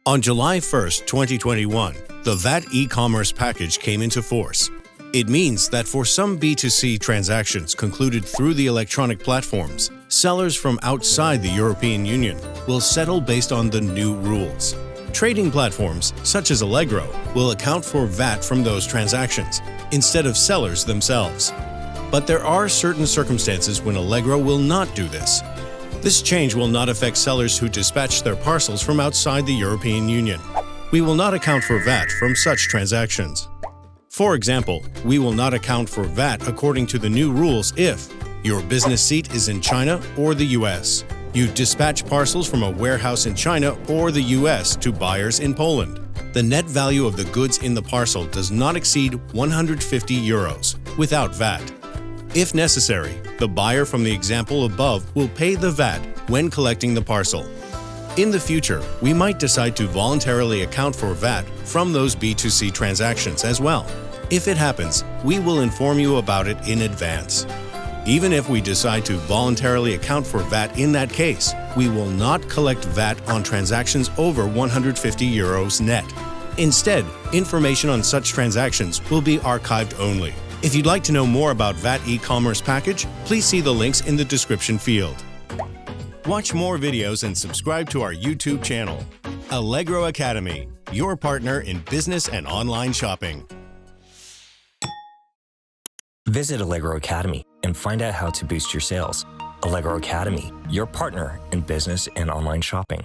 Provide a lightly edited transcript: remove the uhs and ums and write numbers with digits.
On July 1, 2021, the VAT e-commerce package came into force. It means that for some B2C transactions concluded through the electronic platforms, sellers from outside the European Union will settle based on the new rules. Trading platforms, such as Allegro, will account for VAT from those transactions, instead of sellers themselves. But there are certain circumstances when Allegro will not do this. This change will not affect sellers who dispatch their parcels from outside the European Union. We will not account for VAT from such transactions. For example, we will not account for VAT according to the new rules if your business seat is in China or the US, you dispatch parcels from a warehouse in China or the US to buyers in Poland. The net value of the goods in the parcel does not exceed 150 euros without VAT. If necessary, the buyer from the example above will pay the VAT when collecting the parcel. In the future, we might decide to voluntarily account for VAT from those B2C transactions as well. If it happens, we will inform you about it in advance. Even if we decide to voluntarily account for VAT in that case, we will not collect VAT on transactions over 150 euros net. Instead, information on such transactions will be archived only. If you'd like to know more about VAT e-commerce package, please see the links in the description field. Watch more videos and subscribe to our YouTube channel. Allegro Academy, your partner in business and online shopping. Visit Allegro Academy and find out how to boost your sales. Allegro Academy, your partner in business and online shopping.